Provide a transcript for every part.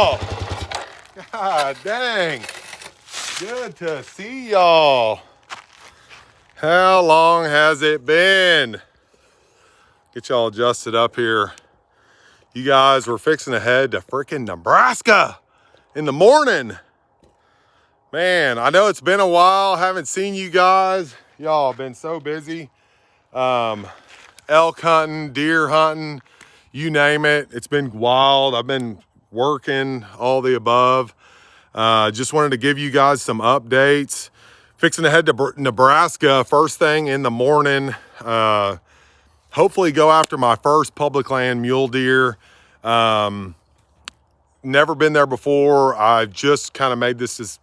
y'all. God dang. Good to see y'all. How long has it been? Get y'all adjusted up here. You guys were fixing to head to freaking Nebraska in the morning. Man, I know it's been a while. Haven't seen you guys. Y'all been so busy. Elk hunting, deer hunting, you name it. It's been wild. I've been working, all the above. Just wanted to give you guys some updates. Fixing to head to Nebraska first thing in the morning. Hopefully go after my first public land mule deer. Never been there before. I just kind of made this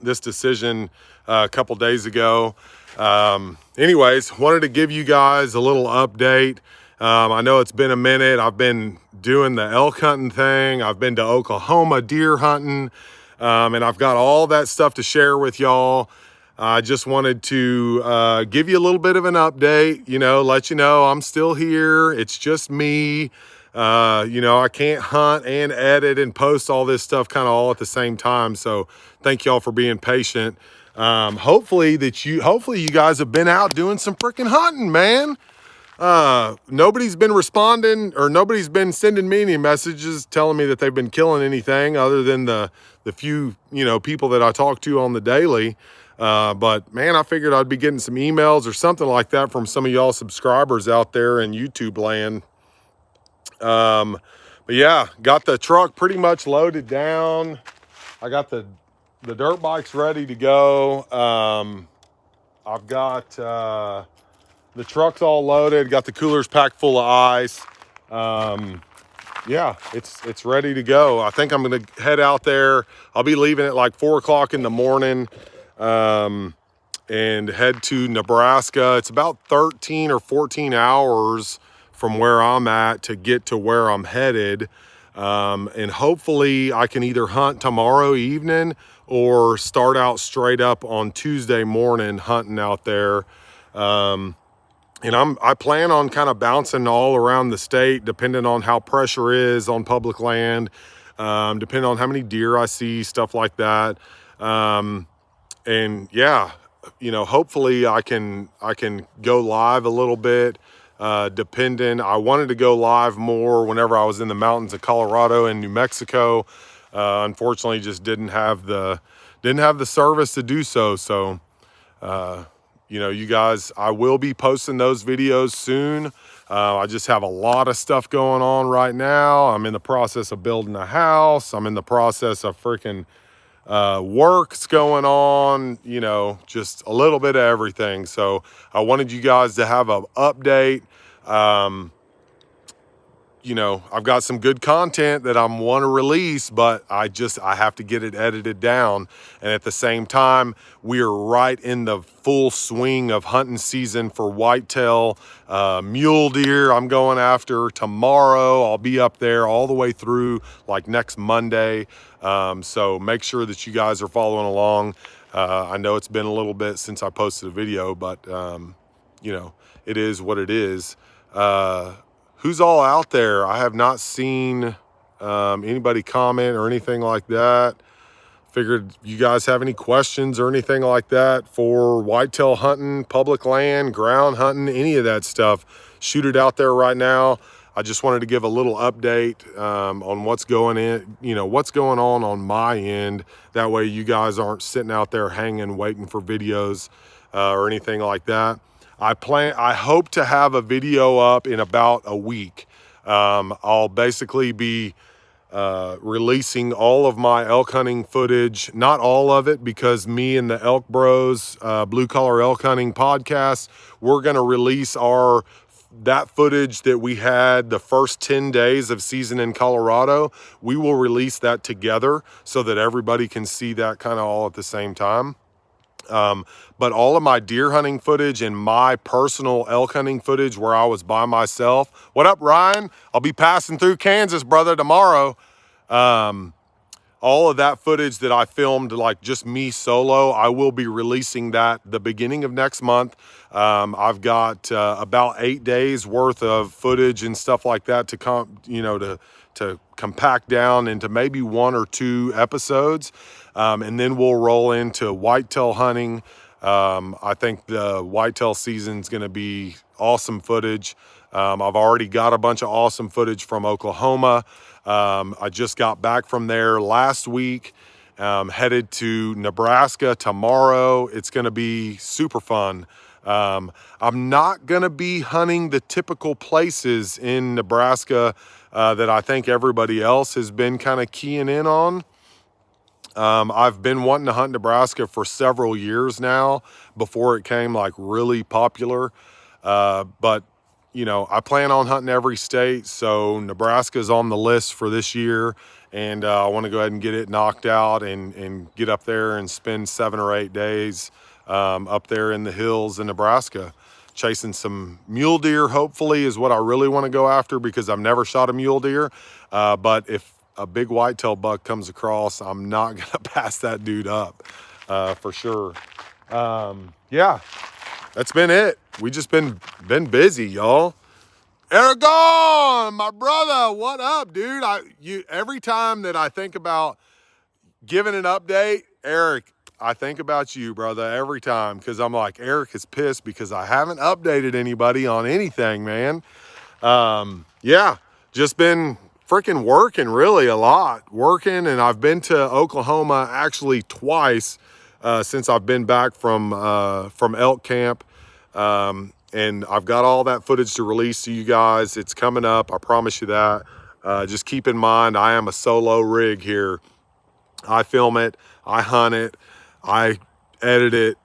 decision a couple days ago. Anyways, wanted to give you guys a little update. I know it's been a minute. I've been doing the elk hunting thing. I've been to Oklahoma deer hunting, and I've got all that stuff to share with y'all. I just wanted to give you a little bit of an update, let you know I'm still here. It's just me. I can't hunt and edit and post all this stuff kind of all at the same time. So thank y'all for being patient. Hopefully you guys have been out doing some freaking hunting, man. Nobody's been responding or nobody's been sending me any messages telling me that they've been killing anything other than the few, people that I talk to on the daily. But man, I figured I'd be getting some emails or something like that from some of y'all subscribers out there in YouTube land. But yeah, got the truck pretty much loaded down. I got the dirt bikes ready to go. I've got, the truck's all loaded, got the coolers packed full of ice. Yeah, it's ready to go. I think I'm going to head out there. I'll be leaving at like 4:00 in the morning, and head to Nebraska. It's about 13 or 14 hours from where I'm at to get to where I'm headed. And hopefully I can either hunt tomorrow evening or start out straight up on Tuesday morning hunting out there. And I plan on kind of bouncing all around the state, depending on how pressure is on public land, depending on how many deer I see, stuff like that. And yeah, hopefully I can go live a little bit. Depending, I wanted to go live more whenever I was in the mountains of Colorado and New Mexico. Unfortunately, just didn't have the service to do so. So, you guys, I will be posting those videos soon. I just have a lot of stuff going on right now. I'm in the process of building a house. I'm in the process of freaking work's going on, just a little bit of everything. So I wanted you guys to have an update. I've got some good content that I want to release, but I have to get it edited down. And at the same time, we are right in the full swing of hunting season for whitetail, mule deer. I'm going after tomorrow. I'll be up there all the way through like next Monday. So make sure that you guys are following along. I know it's been a little bit since I posted a video, but, it is what it is. Who's all out there? I have not seen anybody comment or anything like that. Figured you guys have any questions or anything like that for whitetail hunting, public land, ground hunting, any of that stuff. Shoot it out there right now. I just wanted to give a little update on what's going on my end. That way you guys aren't sitting out there hanging, waiting for videos or anything like that. I hope to have a video up in about a week. I'll basically be releasing all of my elk hunting footage, not all of it, because me and the Elk Bros, Blue Collar Elk Hunting podcast, we're going to release that footage that we had the first 10 days of season in Colorado. We will release that together so that everybody can see that kind of all at the same time. But all of my deer hunting footage and my personal elk hunting footage where I was by myself. What up, Ryan? I'll be passing through Kansas, brother, tomorrow. All of that footage that I filmed, like just me solo, I will be releasing that the beginning of next month. I've got about 8 days worth of footage and stuff like that to to compact down into maybe 1 or 2 episodes. And then we'll roll into whitetail hunting. I think the whitetail season's going to be awesome footage. I've already got a bunch of awesome footage from Oklahoma. I just got back from there last week, headed to Nebraska tomorrow. It's going to be super fun. I'm not going to be hunting the typical places in Nebraska that I think everybody else has been kind of keying in on. I've been wanting to hunt Nebraska for several years now before it came like really popular. But you know, I plan on hunting every state. So Nebraska's on the list for this year. And I want to go ahead and get it knocked out and get up there and spend 7 or 8 days up there in the hills in Nebraska. Chasing some mule deer, hopefully, is what I really want to go after because I've never shot a mule deer. But if a big whitetail buck comes across, I'm not going to pass that dude up for sure. Yeah, that's been it. We just been busy, y'all. Aragon, my brother, what up, dude? Every time that I think about giving an update, Eric, I think about you, brother, every time, because I'm like, Eric is pissed because I haven't updated anybody on anything, man. Yeah, just been freaking working really a lot, working, and I've been to Oklahoma actually twice since I've been back from elk camp. And I've got all that footage to release to you guys. It's coming up, I promise you that. Just keep in mind, I am a solo rig here. I film it, I hunt it, I edit it,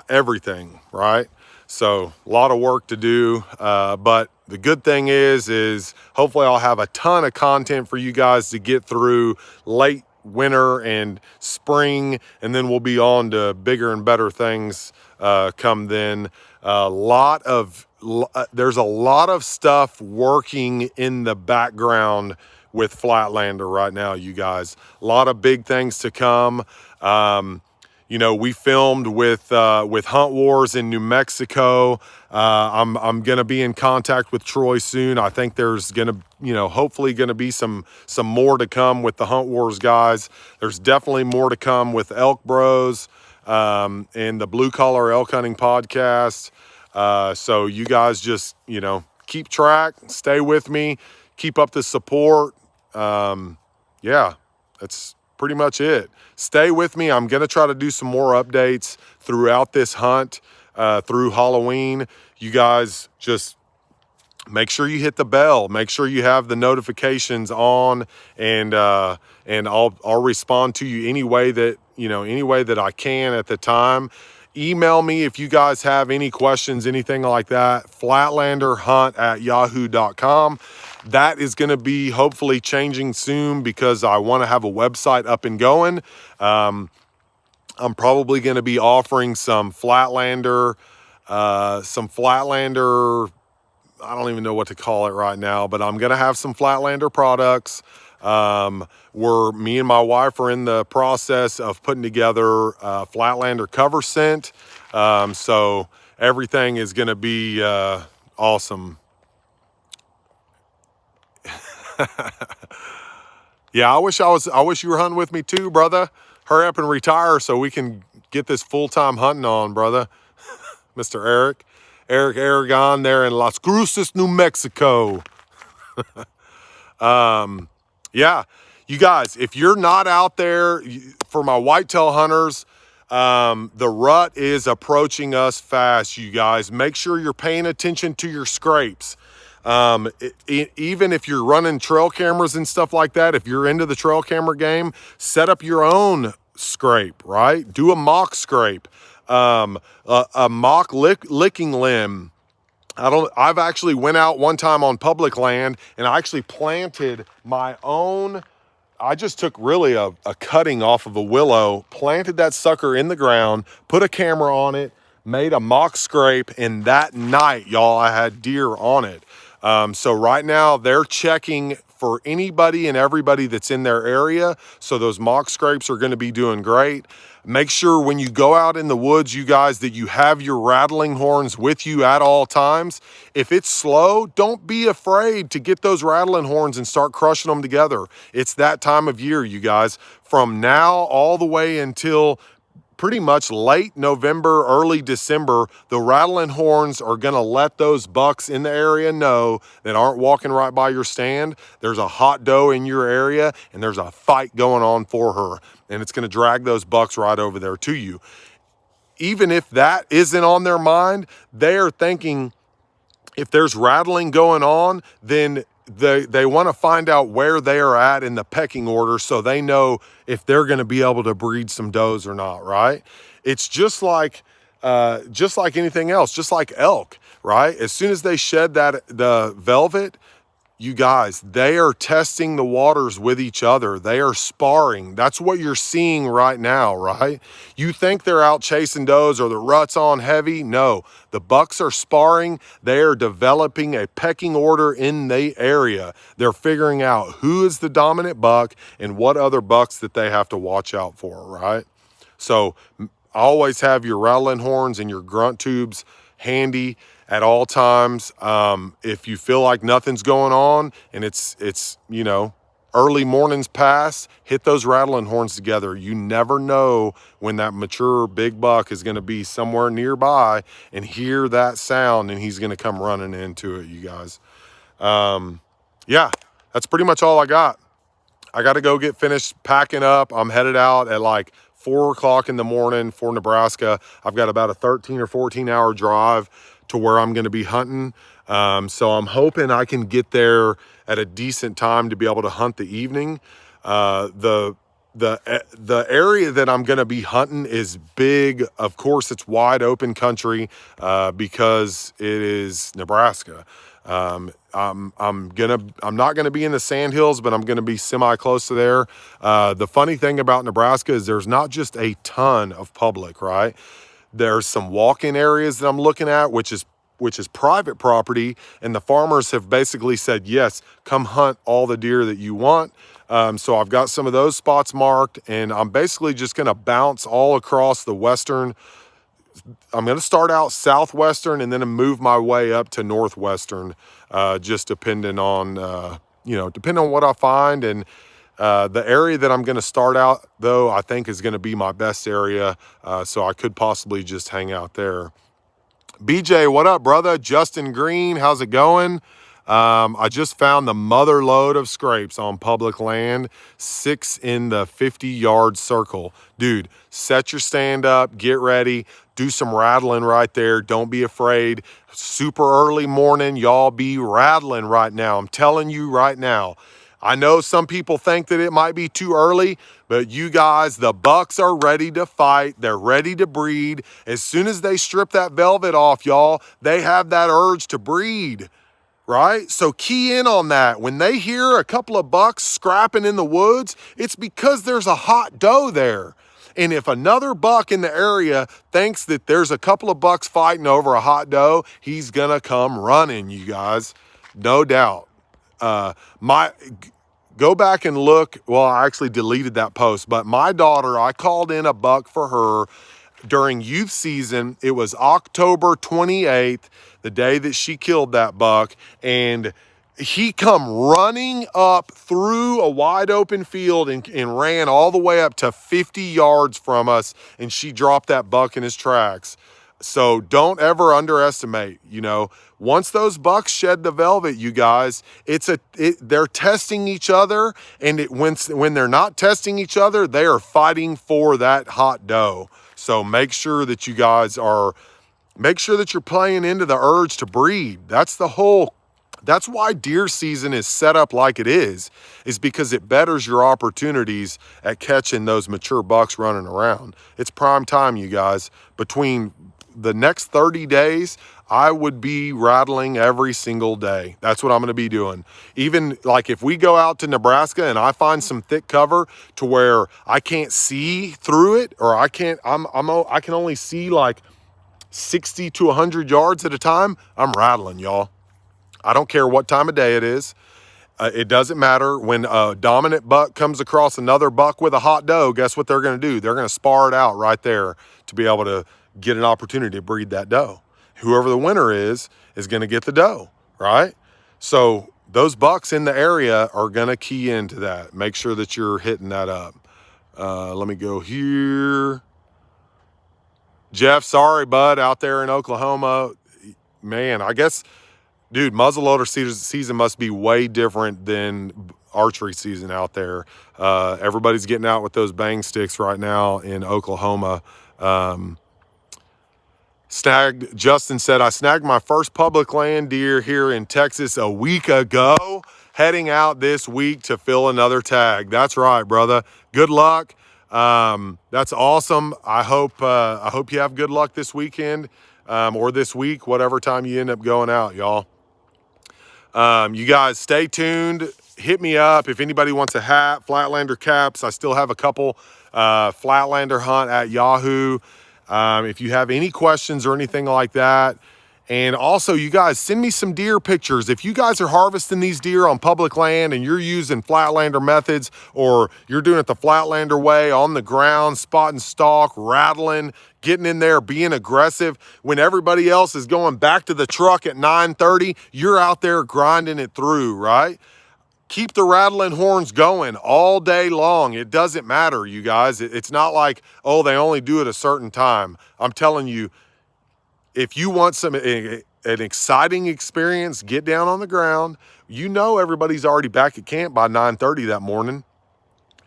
everything, right? So a lot of work to do, but the good thing is hopefully I'll have a ton of content for you guys to get through late winter and spring, and then we'll be on to bigger and better things come then. There's a lot of stuff working in the background with Flatlander right now, you guys. A lot of big things to come. You know, we filmed with Hunt Wars in New Mexico. I'm gonna be in contact with Troy soon. I think there's gonna, hopefully gonna be some more to come with the Hunt Wars guys. There's definitely more to come with Elk Bros and the Blue Collar Elk Hunting Podcast. So you guys just, keep track, stay with me, keep up the support. Yeah, that's pretty much it. Stay with me. I'm going to try to do some more updates throughout this hunt, through Halloween. You guys just make sure you hit the bell. Make sure you have the notifications on, and I'll respond to you any way that I can at the time. Email me if you guys have any questions, anything like that. flatlanderhunt@yahoo.com. That is going to be hopefully changing soon because I want to have a website up and going. I'm probably going to be offering some Flatlander, I don't even know what to call it right now, but I'm going to have some Flatlander products. Me and my wife are in the process of putting together a Flatlander cover scent. So everything is going to be awesome. Yeah, I wish you were hunting with me too, brother. Hurry up and retire so we can get this full-time hunting on, brother. Mr. Eric Aragon there in Las Cruces, New Mexico. Yeah, you guys, if you're not out there, for my whitetail hunters, the rut is approaching us fast, you guys. Make sure you're paying attention to your scrapes. Even if you're running trail cameras and stuff like that, if you're into the trail camera game, set up your own scrape, right? Do a mock scrape, a mock licking limb. I've actually went out one time on public land and I actually planted my own. I just took really a cutting off of a willow, planted that sucker in the ground, put a camera on it, made a mock scrape, and that night, y'all, I had deer on it. So right now they're checking for anybody and everybody that's in their area. So those mock scrapes are going to be doing great. Make sure when you go out in the woods, you guys, that you have your rattling horns with you at all times. If it's slow, don't be afraid to get those rattling horns and start crushing them together. It's that time of year, you guys. From now all the way until pretty much late November, early December, the rattling horns are going to let those bucks in the area know that aren't walking right by your stand. There's a hot doe in your area and there's a fight going on for her. And it's going to drag those bucks right over there to you. Even if that isn't on their mind, they are thinking, if there's rattling going on, then they want to find out where they are at in the pecking order so they know if they're going to be able to breed some does or not, right? It's just like anything else, just like elk, right? As soon as they shed the velvet, you guys, they are testing the waters with each other. They are sparring. That's what you're seeing right now, right? You think they're out chasing does or the rut's on heavy. No, the bucks are sparring. They are developing a pecking order in the area. They're figuring out who is the dominant buck and what other bucks that they have to watch out for, right? So always have your rattling horns and your grunt tubes handy at all times. If you feel like nothing's going on and it's early mornings pass, hit those rattling horns together. You never know when that mature big buck is going to be somewhere nearby and hear that sound and he's going to come running into it, you guys. Yeah, that's pretty much all I got. I got to go get finished packing up. I'm headed out at like 4 o'clock in the morning for Nebraska. I've got about a 13 or 14 hour drive to where I'm going to be hunting. So I'm hoping I can get there at a decent time to be able to hunt the evening. The area that I'm going to be hunting is big. Of course, it's wide open country because it is Nebraska. I'm not gonna be in the sand hills, but I'm gonna be semi close to there. The funny thing about Nebraska is there's not just a ton of public, right? There's some walk-in areas that I'm looking at, which is private property, and the farmers have basically said, yes, come hunt all the deer that you want. So I've got some of those spots marked, and I'm basically just gonna bounce all across the western. I'm going to start out southwestern and then move my way up to northwestern, just depending on what I find. And the area that I'm going to start out, though, I think is going to be my best area. So I could possibly just hang out there. BJ, what up, brother? Justin Green, how's it going? I just found the mother load of scrapes on public land, 6 in the 50-yard circle. Dude, set your stand up, get ready, do some rattling right there. Don't be afraid. Super early morning, y'all be rattling right now. I'm telling you right now. I know some people think that it might be too early, but you guys, the bucks are ready to fight. They're ready to breed. As soon as they strip that velvet off, y'all, they have that urge to breed. Right? So key in on that. When they hear a couple of bucks scrapping in the woods, it's because there's a hot doe there. And if another buck in the area thinks that there's a couple of bucks fighting over a hot doe, he's gonna come running, you guys. No doubt. Go back and look. Well, I actually deleted that post, but my daughter, I called in a buck for her during youth season. It was October 28th, the day that she killed that buck, and he come running up through a wide open field and ran all the way up to 50 yards from us, and she dropped that buck in his tracks. So don't ever underestimate, once those bucks shed the velvet, you guys, they're testing each other, and when they're not testing each other, they are fighting for that hot doe. So make sure that you're playing into the urge to breed. That's why deer season is set up like it is because it betters your opportunities at catching those mature bucks running around. It's prime time, you guys. Between the next 30 days, I would be rattling every single day. That's what I'm going to be doing. Even like if we go out to Nebraska and I find some thick cover to where I can't see through it, or I can only see like 60 to 100 yards at a time, I'm rattling, y'all. I don't care what time of day it is. It doesn't matter. When a dominant buck comes across another buck with a hot doe, guess what they're going to do? They're going to spar it out right there to be able to get an opportunity to breed that doe. Whoever the winner is going to get the doe, right? So those bucks in the area are going to key into that. Make sure that you're hitting that up. Let me go here. Jeff, sorry, bud, out there in Oklahoma. Man, I guess, dude, muzzleloader season must be way different than archery season out there. Everybody's getting out with those bang sticks right now in Oklahoma. Justin said, I snagged my first public land deer here in Texas a week ago, heading out this week to fill another tag. That's right, brother. Good luck. That's awesome. I hope you have good luck this weekend, or this week, whatever time you end up going out, y'all. You guys stay tuned. Hit me up if anybody wants a hat, Flatlander caps. I still have a couple, Flatlander Hunt at Yahoo. If you have any questions or anything like that. And also, you guys, send me some deer pictures. If you guys are harvesting these deer on public land and you're using Flatlander methods, or you're doing it the Flatlander way, on the ground, spot and stalk, rattling, getting in there, being aggressive, when everybody else is going back to the truck at 9:30, you're out there grinding it through, right? Keep the rattling horns going all day long. It doesn't matter, you guys. It's not like, oh, they only do it a certain time. I'm telling you, if you want an exciting experience, get down on the ground. You know everybody's already back at camp by 9:30 that morning.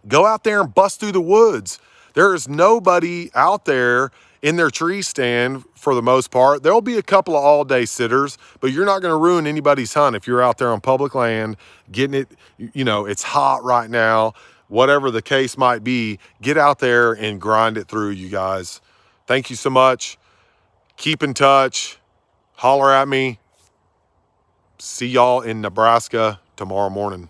Go out there and bust through the woods. There is nobody out there in their tree stand for the most part. There'll be a couple of all-day sitters, but you're not going to ruin anybody's hunt if you're out there on public land, getting it, it's hot right now. Whatever the case might be, get out there and grind it through, you guys. Thank you so much. Keep in touch. Holler at me. See y'all in Nebraska tomorrow morning.